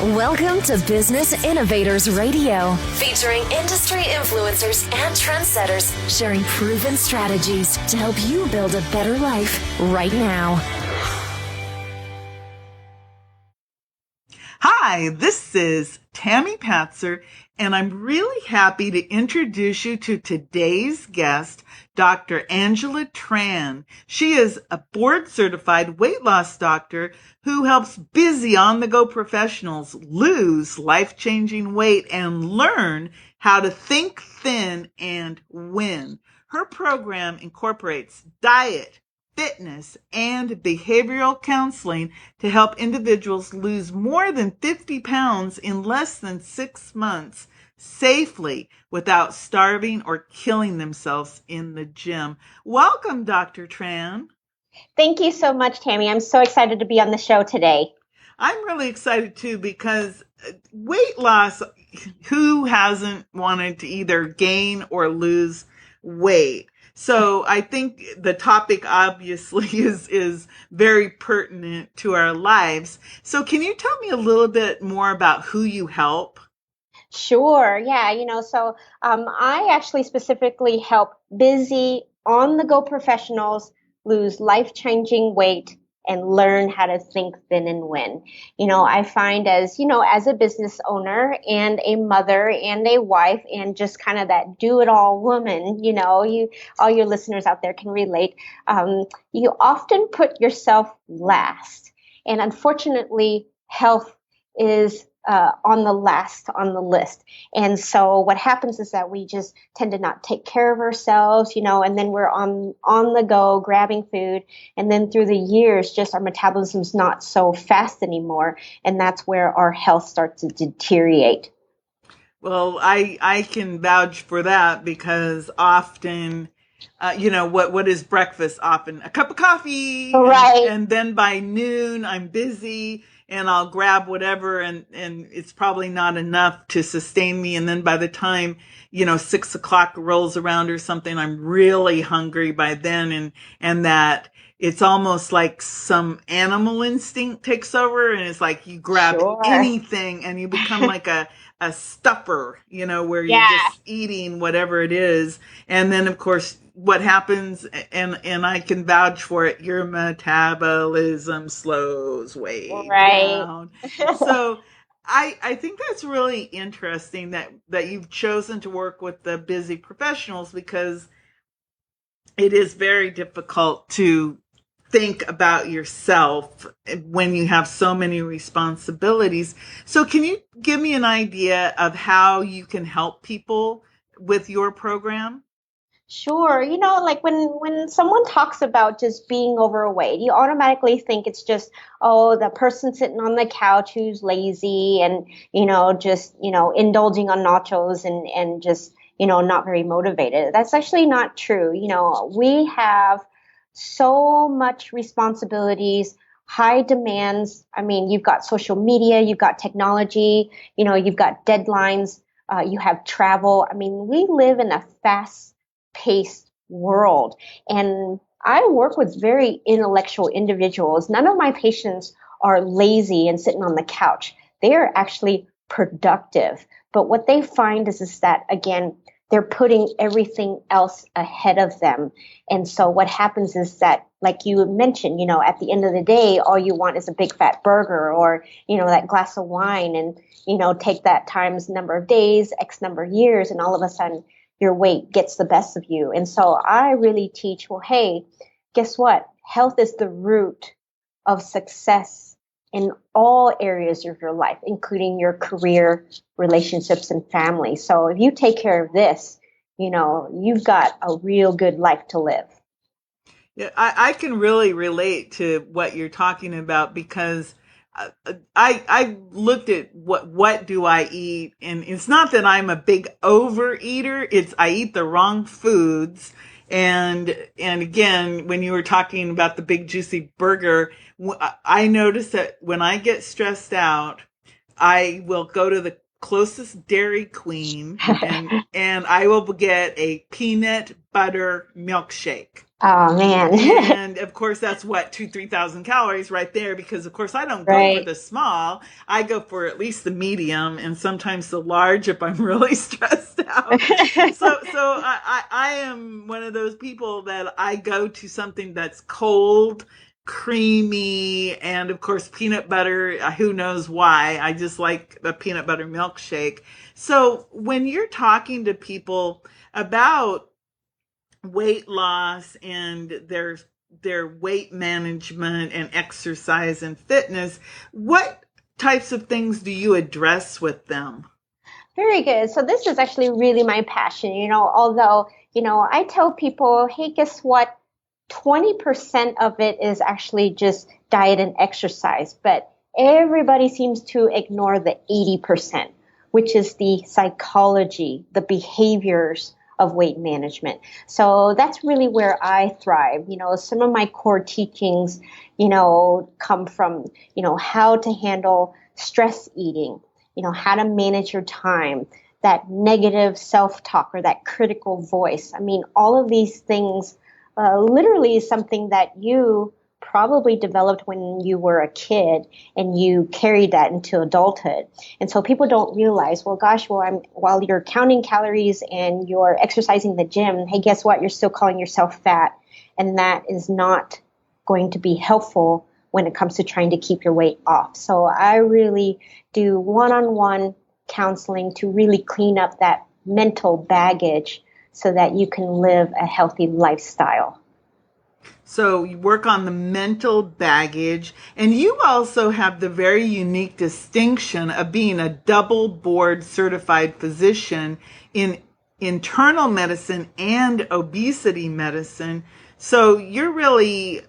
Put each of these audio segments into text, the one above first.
Welcome to Business Innovators Radio, featuring industry influencers and trendsetters sharing proven strategies to help you build a better life right now. Hi, this is Tammy Patzer, and I'm really happy to introduce you to today's guest, Dr. Angela Tran. She is a board-certified weight loss doctor who helps busy on-the-go professionals lose life-changing weight and learn how to think thin and win. Her program incorporates diet, fitness, and behavioral counseling to help individuals lose more than 50 pounds in less than 6 months safely without starving or killing themselves in the gym. Welcome, Dr. Tran. Thank you so much, Tammy. I'm so excited to be on the show today. I'm really excited too because weight loss, who hasn't wanted to either gain or lose weight? So I think the topic obviously is very pertinent to our lives. So can you tell me a little bit more about who you help? Sure. Yeah. I actually specifically help busy on the go professionals lose life changing weight and learn how to think thin and win. I find as a business owner and a mother and a wife and just kind of that do it all woman, all your listeners out there can relate. You often put yourself last. And unfortunately, health is on the last on the list. And so what happens is that we just tend to not take care of ourselves, and then we're on the go grabbing food. And then through the years, just our metabolism's not so fast anymore. And that's where our health starts to deteriorate. Well, I can vouch for that because often, what is breakfast? Often a cup of coffee, Right. and then by noon I'm busy and I'll grab whatever, and it's probably not enough to sustain me. And then by the time 6 o'clock rolls around or something, I'm really hungry by then, and that it's almost like some animal instinct takes over, and it's like you grab Sure. anything and you become like a stuffer, where you're Yeah. just eating whatever it is. And then of course what happens, and I can vouch for it, your metabolism slows way Right. down. So I think that's really interesting that you've chosen to work with the busy professionals, because it is very difficult to think about yourself when you have so many responsibilities. So can you give me an idea of how you can help people with your program? Sure. Like when someone talks about just being overweight, you automatically think it's just, oh, the person sitting on the couch who's lazy and, just, indulging on nachos and just, not very motivated. That's actually not true. We have so much responsibilities, high demands. I mean, you've got social media, you've got technology, you've got deadlines, you have travel. I mean, we live in a fast-paced world. And I work with very intellectual individuals. None of my patients are lazy and sitting on the couch. They are actually productive. But what they find is that, again, they're putting everything else ahead of them. And so what happens is that, like you mentioned, at the end of the day, all you want is a big fat burger or, that glass of wine, and, take that times number of days, X number of years, and all of a sudden your weight gets the best of you. And so I really teach, well, hey, guess what? Health is the root of success in all areas of your life, including your career, relationships, and family. So if you take care of this, you've got a real good life to live. Yeah, I can really relate to what you're talking about, because I looked at what do I eat, and it's not that I'm a big overeater. It's I eat the wrong foods. And again, when you were talking about the big juicy burger, I notice that when I get stressed out, I will go to the closest Dairy Queen and I will get a peanut butter milkshake. Oh man. And of course, that's what, 3,000 calories right there. Because of course, I don't go for Right. the small. I go for at least the medium and sometimes the large if I'm really stressed out. So I am one of those people that I go to something that's cold, creamy, and of course, peanut butter. Who knows why? I just like the peanut butter milkshake. So when you're talking to people about weight loss and their weight management and exercise and fitness, what types of things do you address with them? Very good. So this is actually really my passion, although, I tell people, hey, guess what? 20% of it is actually just diet and exercise, but everybody seems to ignore the 80%, which is the psychology, the behaviors of weight management. So that's really where I thrive. Some of my core teachings, come from, how to handle stress eating, how to manage your time, that negative self-talk or that critical voice. I mean, all of these things literally is something that you probably developed when you were a kid and you carried that into adulthood. And so people don't realize, well, gosh, while you're counting calories and you're exercising the gym, hey, guess what? You're still calling yourself fat. And that is not going to be helpful when it comes to trying to keep your weight off. So I really do one-on-one counseling to really clean up that mental baggage so that you can live a healthy lifestyle. So you work on the mental baggage, and you also have the very unique distinction of being a double board certified physician in internal medicine and obesity medicine. So you're really,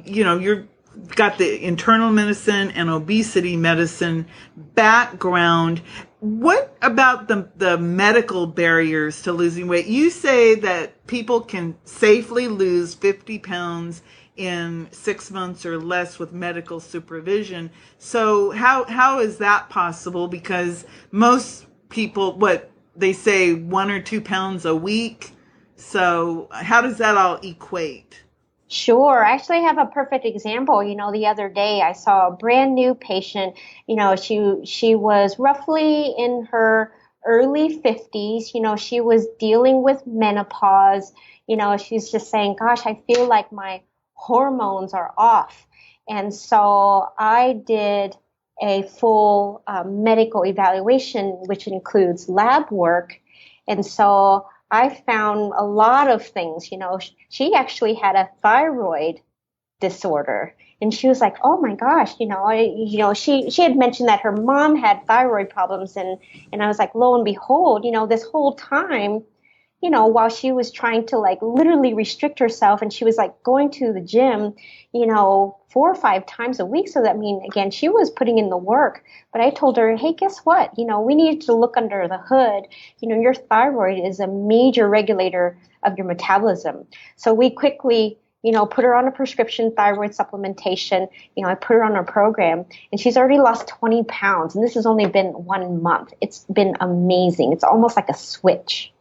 you're got the internal medicine and obesity medicine background. What about the medical barriers to losing weight? You say that people can safely lose 50 pounds in 6 months or less with medical supervision. So how is that possible? Because most people, what they say, 1 or 2 pounds a week. So how does that all equate? Sure. I actually have a perfect example. The other day I saw a brand new patient. She was roughly in her early 50s. She was dealing with menopause. She's just saying, gosh, I feel like my hormones are off. And so I did a full medical evaluation, which includes lab work. And so I found a lot of things. She actually had a thyroid disorder, and she was like, "Oh my gosh, she had mentioned that her mom had thyroid problems, and I was like, lo and behold, this whole time, while she was trying to like literally restrict herself, and she was like going to the gym, 4 or 5 times a week. So that again, she was putting in the work. But I told her, hey, guess what? We need to look under the hood. Your thyroid is a major regulator of your metabolism. So we quickly, put her on a prescription thyroid supplementation. I put her on a program, and she's already lost 20 pounds. And this has only been 1 month. It's been amazing. It's almost like a switch.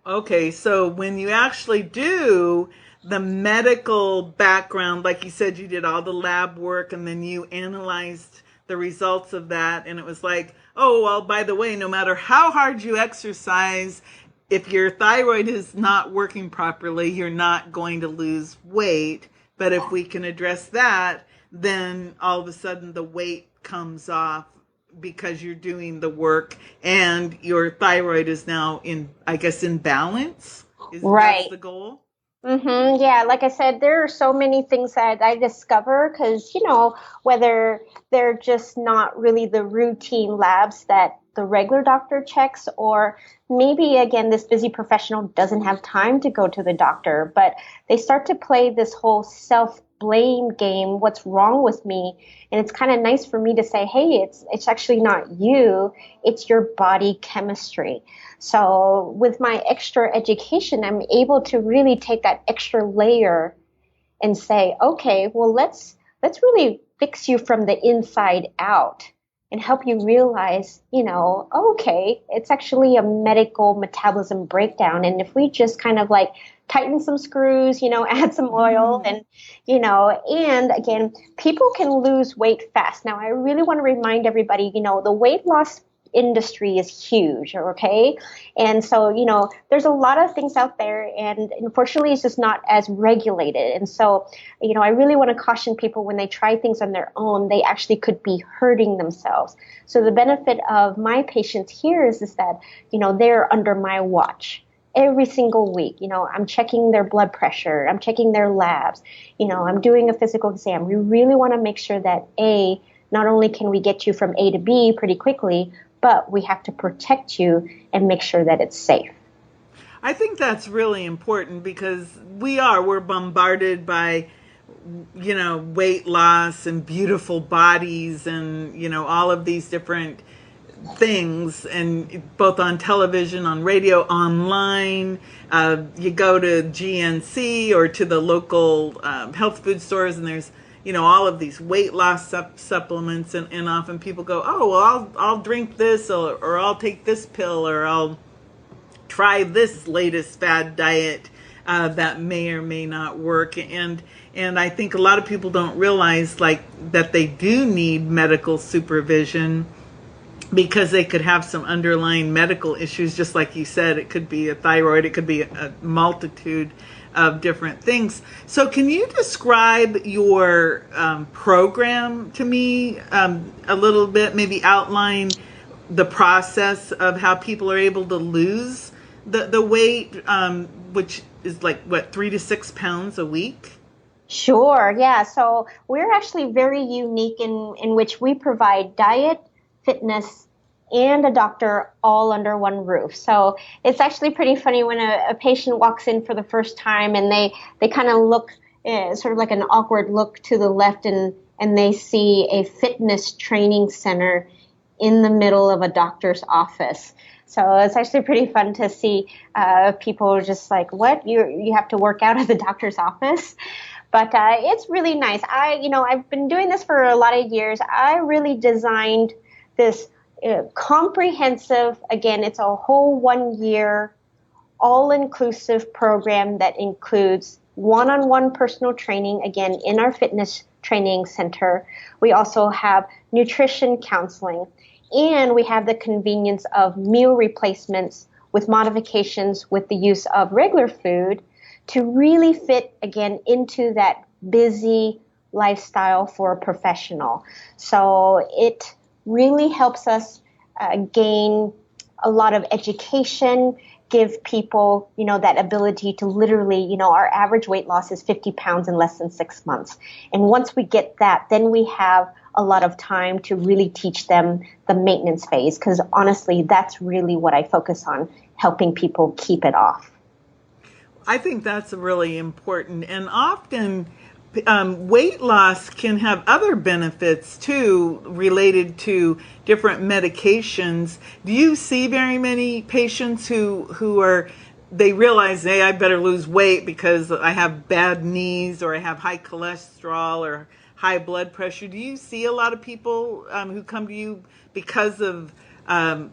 Okay, so when you actually do the medical background, like you said, you did all the lab work and then you analyzed the results of that. And it was like, oh, well, by the way, no matter how hard you exercise, if your thyroid is not working properly, you're not going to lose weight. But if we can address that, then all of a sudden the weight comes off because you're doing the work and your thyroid is now in balance. That's Right. the goal? Yeah, like I said, there are so many things that I discover because, whether they're just not really the routine labs that the regular doctor checks, or maybe, again, this busy professional doesn't have time to go to the doctor, but they start to play this whole self-blame game. What's wrong with me? And it's kind of nice for me to say, hey, it's actually not you, it's your body chemistry. So with my extra education, I'm able to really take that extra layer and say, okay, well, let's really fix you from the inside out. and help you realize, okay, it's actually a medical metabolism breakdown. And if we just kind of like tighten some screws, add some oil and again, people can lose weight fast. Now, I really want to remind everybody, the weight loss industry is huge, okay? And so, there's a lot of things out there, and unfortunately, it's just not as regulated. And so, I really want to caution people when they try things on their own, they actually could be hurting themselves. So the benefit of my patients here is that, they're under my watch every single week. I'm checking their blood pressure, I'm checking their labs, I'm doing a physical exam. We really want to make sure that not only can we get you from A to B pretty quickly, but we have to protect you and make sure that it's safe. I think that's really important because we're bombarded by, weight loss and beautiful bodies and, all of these different things, and both on television, on radio, online. You go to GNC or to the local health food stores, and there's all of these weight loss supplements, and often people go, oh, well, I'll drink this, or I'll take this pill, or I'll try this latest fad diet that may or may not work. And I think a lot of people don't realize that they do need medical supervision, because they could have some underlying medical issues. Just like you said, it could be a thyroid, it could be a multitude of different things. So can you describe your program to me a little bit, maybe outline the process of how people are able to lose the weight, which is 3 to 6 pounds a week? Sure, yeah. So we're actually very unique in which we provide diet, fitness, and a doctor all under one roof. So it's actually pretty funny when a patient walks in for the first time and they kind of look sort of like an awkward look to the left, and they see a fitness training center in the middle of a doctor's office. So it's actually pretty fun to see people just like, what? You have to work out at the doctor's office? But it's really nice. I've been doing this for a lot of years. I really designed this comprehensive, again, it's a whole 1 year, all-inclusive program that includes one-on-one personal training, again, in our fitness training center. We also have nutrition counseling, and we have the convenience of meal replacements with modifications with the use of regular food to really fit, again, into that busy lifestyle for a professional. So it really helps us gain a lot of education, give people, that ability to literally, our average weight loss is 50 pounds in less than 6 months. And once we get that, then we have a lot of time to really teach them the maintenance phase, because honestly, that's really what I focus on, helping people keep it off. I think that's really important. And often weight loss can have other benefits too, related to different medications. Do you see very many patients who they realize, hey, I better lose weight because I have bad knees, or I have high cholesterol or high blood pressure? Do you see a lot of people who come to you because of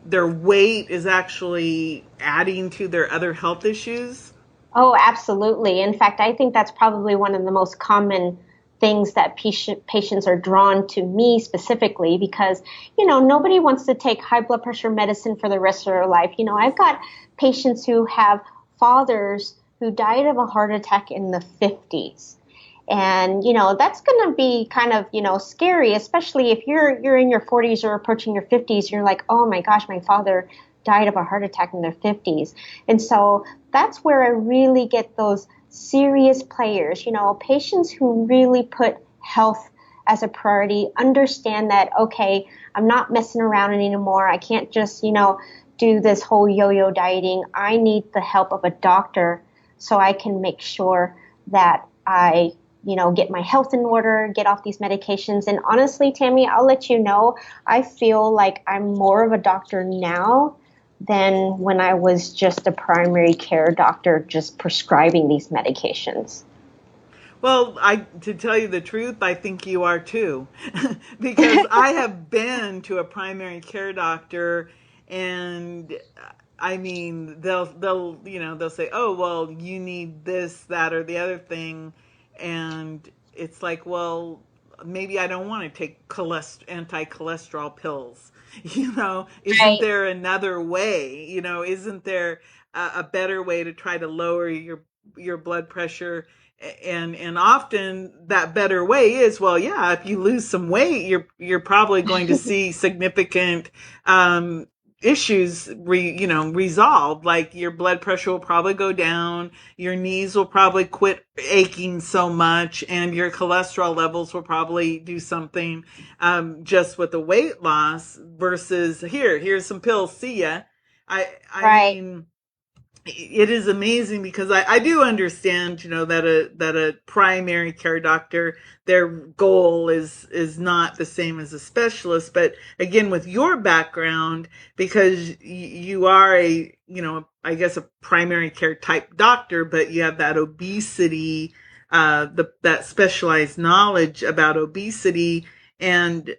their weight is actually adding to their other health issues? Oh, absolutely. In fact, I think that's probably one of the most common things that patients are drawn to me specifically, because, nobody wants to take high blood pressure medicine for the rest of their life. I've got patients who have fathers who died of a heart attack in the 50s. And, that's going to be kind of, scary, especially if you're in your 40s or approaching your 50s. You're like, oh my gosh, my father died of a heart attack in their 50s. And so that's where I really get those serious players, patients who really put health as a priority, understand that, okay, I'm not messing around anymore. I can't just, do this whole yo-yo dieting. I need the help of a doctor so I can make sure that I, get my health in order, get off these medications. And honestly, Tammy, I'll let you know, I feel like I'm more of a doctor now than when I was just a primary care doctor just prescribing these medications. Well, to tell you the truth, I think you are too, because I have been to a primary care doctor, and I mean, they'll say, "Oh, well, you need this, that, or the other thing," and it's like, well, maybe I don't want to take anti-cholesterol pills. Isn't Right. there another way? Isn't there a better way to try to lower your blood pressure? And often that better way is, well, yeah, if you lose some weight, you're probably going to see significant issues resolved. Like your blood pressure will probably go down, your knees will probably quit aching so much, and your cholesterol levels will probably do something, just with the weight loss versus here's some pills, see ya. I Right. mean, it is amazing because I do understand, that a primary care doctor, their goal is not the same as a specialist. But again, with your background, because you are I guess a primary care type doctor, but you have that obesity, that specialized knowledge about obesity. And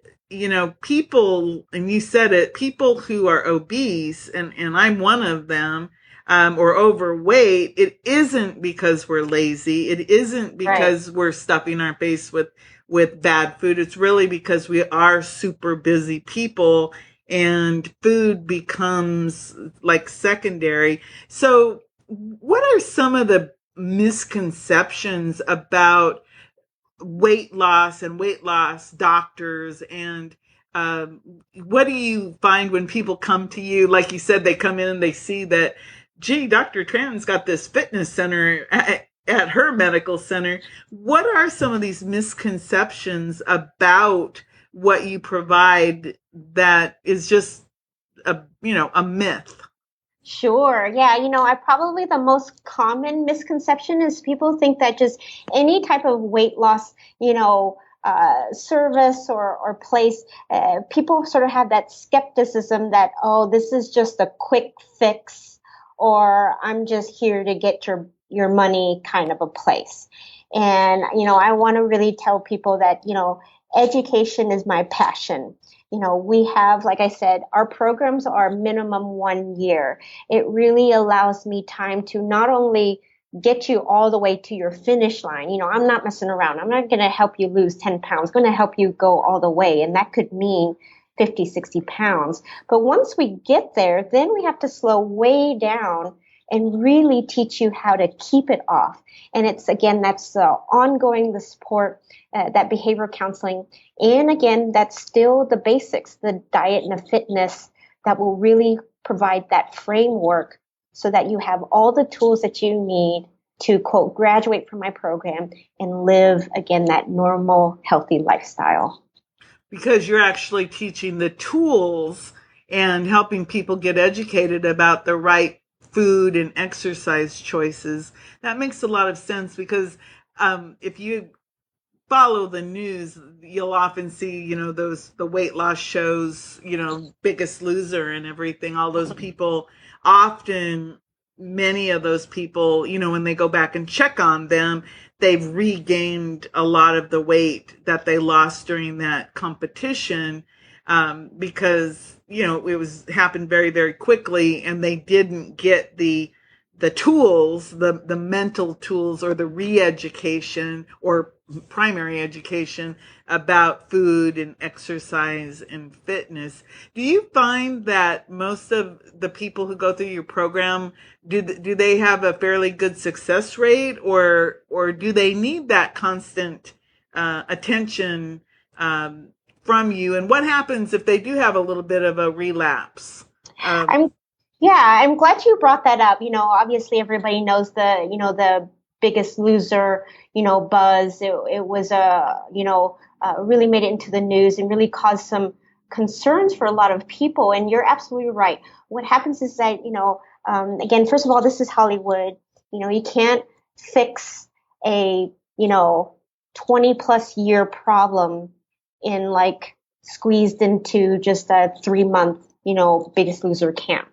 people, and you said it, people who are obese, and I'm one of them, or overweight, it isn't because we're lazy. It isn't Right. because we're stuffing our face with bad food. It's really because we are super busy people, and food becomes like secondary. So, what are some of the misconceptions about weight loss and weight loss doctors? And what do you find when people come to you? Like you said, they come in and they see that, gee, Dr. Tran's got this fitness center at her medical center. What are some of these misconceptions about what you provide that is just a myth? Sure. Yeah. I probably the most common misconception is people think that just any type of weight loss, service or place, people sort of have that skepticism that, oh, this is just a quick fix, or I'm just here to get your money kind of a place. And, I want to really tell people that, education is my passion. We have, like I said, our programs are minimum 1 year. It really allows me time to not only get you all the way to your finish line. I'm not messing around. I'm not going to help you lose 10 pounds. I'm going to help you go all the way. And that could mean 50, 60 pounds. But once we get there, then we have to slow way down and really teach you how to keep it off. And it's, again, that's ongoing, the support, that behavioral counseling. And again, that's still the basics, the diet and the fitness that will really provide that framework so that you have all the tools that you need to, quote, graduate from my program and live, again, that normal, healthy lifestyle. Because you're actually teaching the tools and helping people get educated about the right food and exercise choices. That makes a lot of sense because, if you follow the news, you'll often see, the weight loss shows, Biggest Loser and everything. All those people, often, many of those people, when they go back and check on them, they've regained a lot of the weight that they lost during that competition, because, it was happened very, very quickly, and they didn't get the tools, the mental tools, or the re-education or primary education about food and exercise and fitness. Do you find that most of the people who go through your program, do they have a fairly good success rate, or do they need that constant attention, from you? And what happens if they do have a little bit of a relapse? Um, I'm Yeah, I'm glad you brought that up. Obviously everybody knows the biggest loser, buzz. It was really made it into the news and really caused some concerns for a lot of people. And you're absolutely right. What happens is that, again, first of all, this is Hollywood. You can't fix a, 20 plus year problem in like squeezed into just a 3 month, biggest loser camp.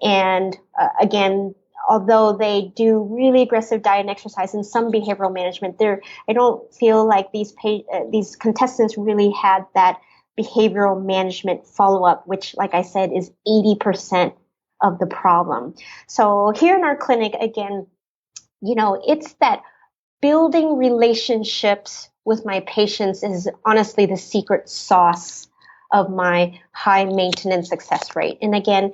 And again, although they do really aggressive diet and exercise and some behavioral management, I don't feel like these contestants really had that behavioral management follow-up, which, like I said, is 80% of the problem. So here in our clinic, again, it's that building relationships with my patients is honestly the secret sauce of my high maintenance success rate. And again,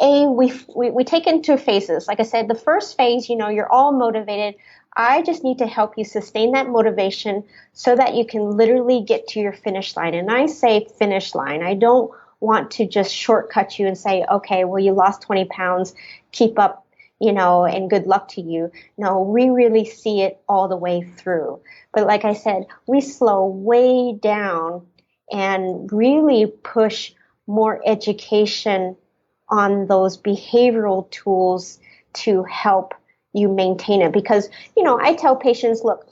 we take into phases. Like I said, the first phase, you're all motivated. I just need to help you sustain that motivation so that you can literally get to your finish line. And I say finish line. I don't want to just shortcut you and say, okay, well, you lost 20 pounds, keep up, and good luck to you. No, we really see it all the way through. But like I said, we slow way down and really push more education on those behavioral tools to help you maintain it. Because, I tell patients, look,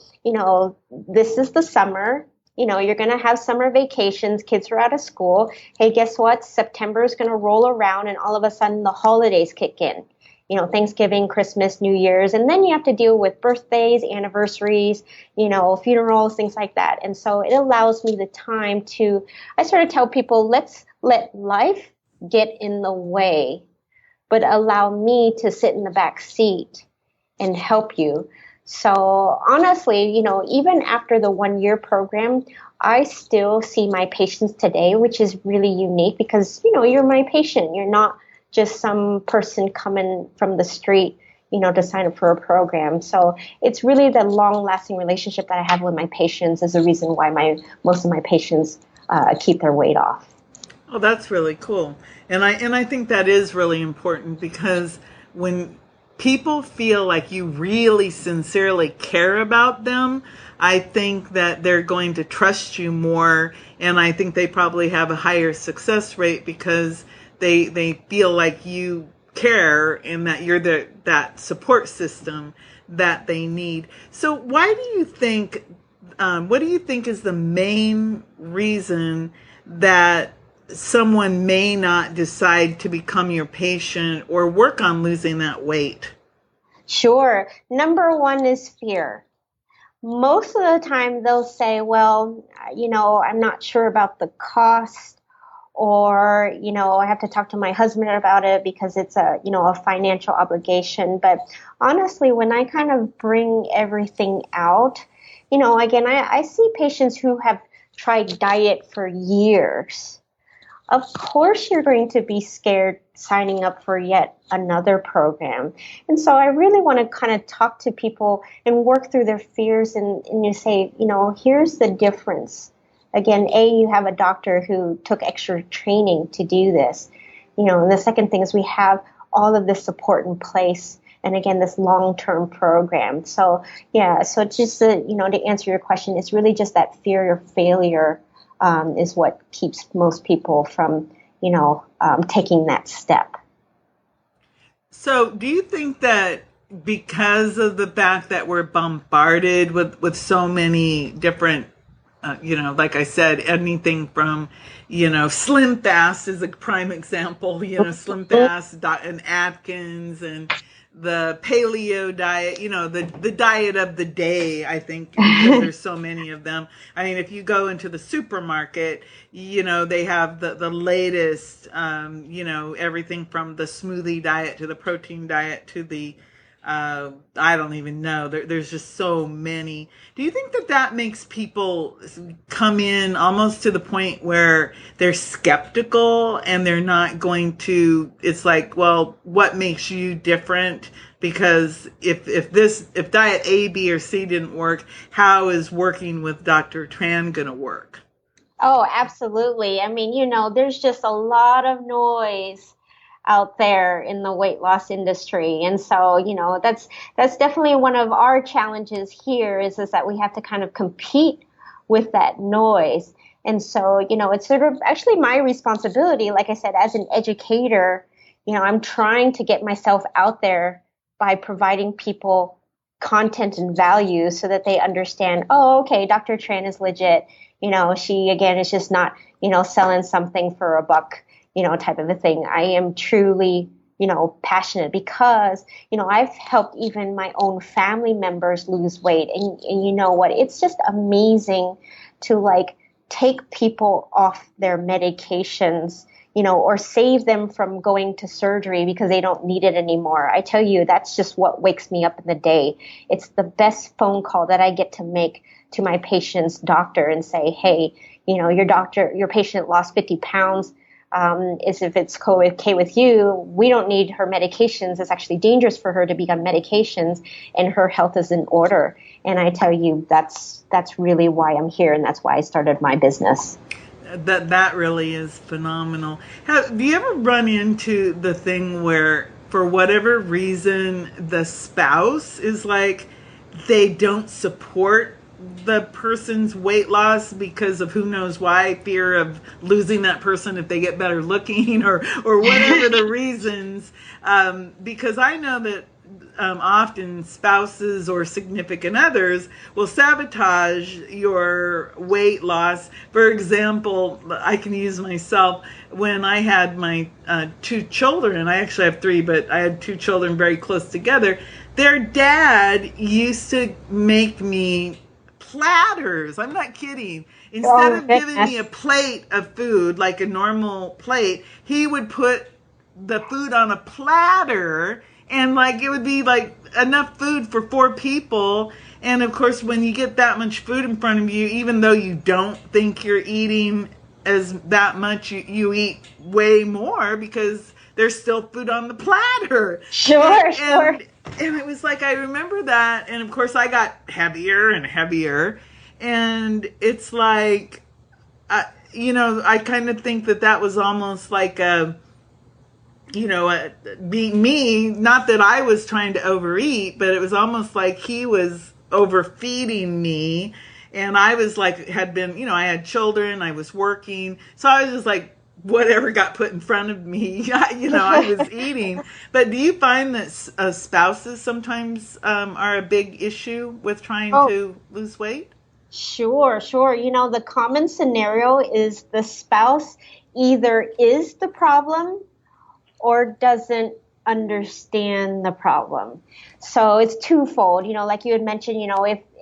this is the summer. You're going to have summer vacations. Kids are out of school. Hey, guess what? September is going to roll around and all of a sudden the holidays kick in. Thanksgiving, Christmas, New Year's, and then you have to deal with birthdays, anniversaries, funerals, things like that. And so it allows me the time I sort of tell people, let's let life get in the way, but allow me to sit in the back seat and help you. So honestly, even after the 1-year program, I still see my patients today, which is really unique because, you're my patient. You're not just some person coming from the street, to sign up for a program. So it's really the long-lasting relationship that I have with my patients is the reason why most of my patients keep their weight off. Oh, that's really cool. And I think that is really important because when people feel like you really sincerely care about them, I think that they're going to trust you more. And I think they probably have a higher success rate because they feel like you care and that you're that support system that they need. So why do you think, what do you think is the main reason that someone may not decide to become your patient or work on losing that weight? Sure. Number one is fear. Most of the time they'll say, well, I'm not sure about the cost, or, I have to talk to my husband about it because it's a financial obligation. But honestly, when I kind of bring everything out, again, I see patients who have tried diet for years. Of course, you're going to be scared signing up for yet another program. And so I really want to kind of talk to people and work through their fears and you say, here's the difference. Again, you have a doctor who took extra training to do this. And the second thing is we have all of this support in place. And again, this long-term program. So, so just to answer your question, it's really just that fear of failure is what keeps most people from, taking that step. So do you think that because of the fact that we're bombarded with so many different like I said, anything from, Slim Fast is a prime example, Slim Fast and Atkins and the paleo diet, the diet of the day, I think, because there's so many of them. I mean, if you go into the supermarket, they have the latest, everything from the smoothie diet to the protein diet to the I don't even know. There's just so many. Do you think that makes people come in almost to the point where they're skeptical and they're not going to, it's like, well, what makes you different? Because if diet A, B, or C didn't work, how is working with Dr. Tran going to work? Oh, absolutely. I mean, there's just a lot of noise out there in the weight loss industry. And so, that's definitely one of our challenges here is that we have to kind of compete with that noise. And so, it's sort of actually my responsibility, like I said, as an educator, I'm trying to get myself out there by providing people content and value so that they understand, oh, okay, Dr. Tran is legit. She, again, is just not, selling something for a buck, type of a thing. I am truly passionate because, I've helped even my own family members lose weight. And you know what? It's just amazing to like take people off their medications, or save them from going to surgery because they don't need it anymore. I tell you, that's just what wakes me up in the day. It's the best phone call that I get to make to my patient's doctor and say, hey, your patient lost 50 pounds. Is if it's okay with you, we don't need her medications. It's actually dangerous for her to be on medications, and her health is in order. And I tell you, that's really why I'm here, and that's why I started my business. That really is phenomenal. Do you ever run into the thing where, for whatever reason, the spouse is like, they don't support the person's weight loss because of who knows why, fear of losing that person if they get better looking, or whatever the reasons? Because I know that often spouses or significant others will sabotage your weight loss. For example, I can use myself. When I had my 2 children, and I actually have 3, but I had 2 children very close together, their dad used to make me platters. I'm not kidding. Instead of giving me a plate of food, like a normal plate, he would put the food on a platter, and like it would be like enough food for 4 people. And of course, when you get that much food in front of you, even though you don't think you're eating as that much, you eat way more because there's still food on the platter. Sure. And it was like, I remember that. And of course, I got heavier and heavier. And it's like, I kind of think that was almost like being me. Not that I was trying to overeat, but it was almost like he was overfeeding me. And I was like, I had children, I was working. So I was just like, whatever got put in front of me, I was eating. But do you find that spouses sometimes are a big issue with trying to lose weight? Sure. The common scenario is the spouse either is the problem or doesn't understand the problem. So it's twofold, like you had mentioned,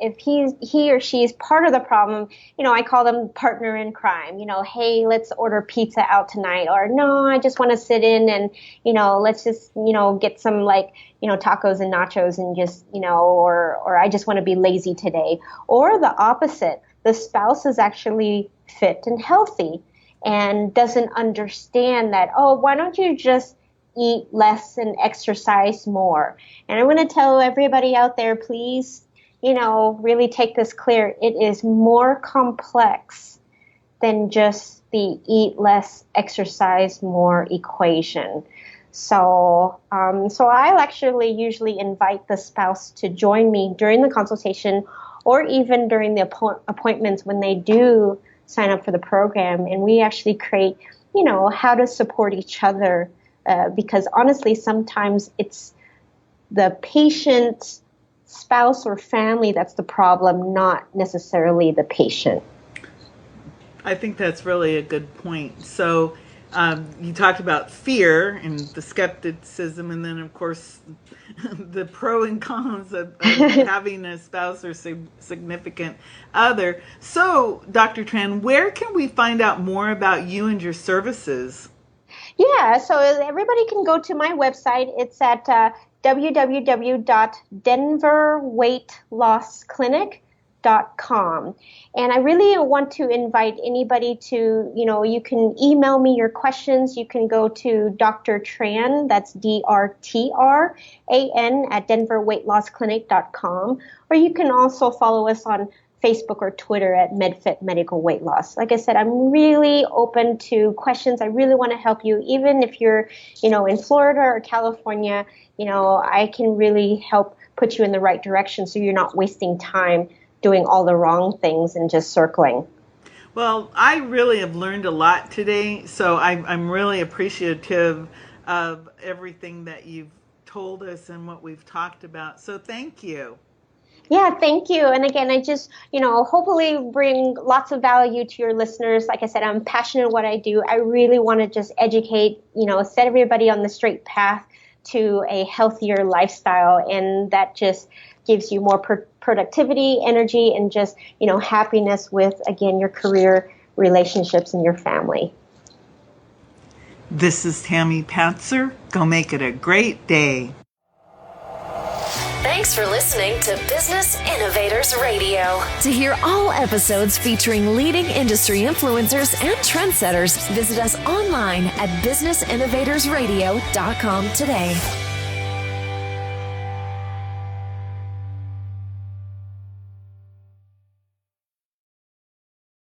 if he or she is part of the problem, I call them partner in crime, hey, let's order pizza out tonight, or no, I just want to sit in and, let's just, get some tacos and nachos and just, or I just want to be lazy today. Or the opposite, the spouse is actually fit and healthy and doesn't understand that, why don't you just eat less and exercise more? And I want to tell everybody out there, please, really take this clear. It is more complex than just the eat less, exercise more equation. So I'll actually usually invite the spouse to join me during the consultation or even during the appointments when they do sign up for the program. And we actually create, how to support each other. Because honestly, sometimes it's the patient's spouse or family that's the problem, not necessarily the patient. I think that's really a good point. So you talked about fear and the skepticism, and then, of course, the pro and cons of having a spouse or significant other. So, Dr. Tran, where can we find out more about you and your services? Yeah, so everybody can go to my website. It's at www.denverweightlossclinic.com. And I really want to invite anybody to, you can email me your questions. You can go to Dr. Tran, that's DRTRAN at denverweightlossclinic.com. Or you can also follow us on Facebook or Twitter at MedFit Medical Weight Loss. Like I said, I'm really open to questions. I really want to help you. Even if you're, in Florida or California, I can really help put you in the right direction so you're not wasting time doing all the wrong things and just circling. Well, I really have learned a lot today, so I'm really appreciative of everything that you've told us and what we've talked about. So thank you. Yeah, thank you. And again, I just, hopefully bring lots of value to your listeners. Like I said, I'm passionate in what I do. I really want to just educate, set everybody on the straight path to a healthier lifestyle. And that just gives you more productivity, energy, and just, happiness with, again, your career, relationships, and your family. This is Tammy Patzer. Go make it a great day. Thanks for listening to Business Innovators Radio. To hear all episodes featuring leading industry influencers and trendsetters, visit us online at businessinnovatorsradio.com today.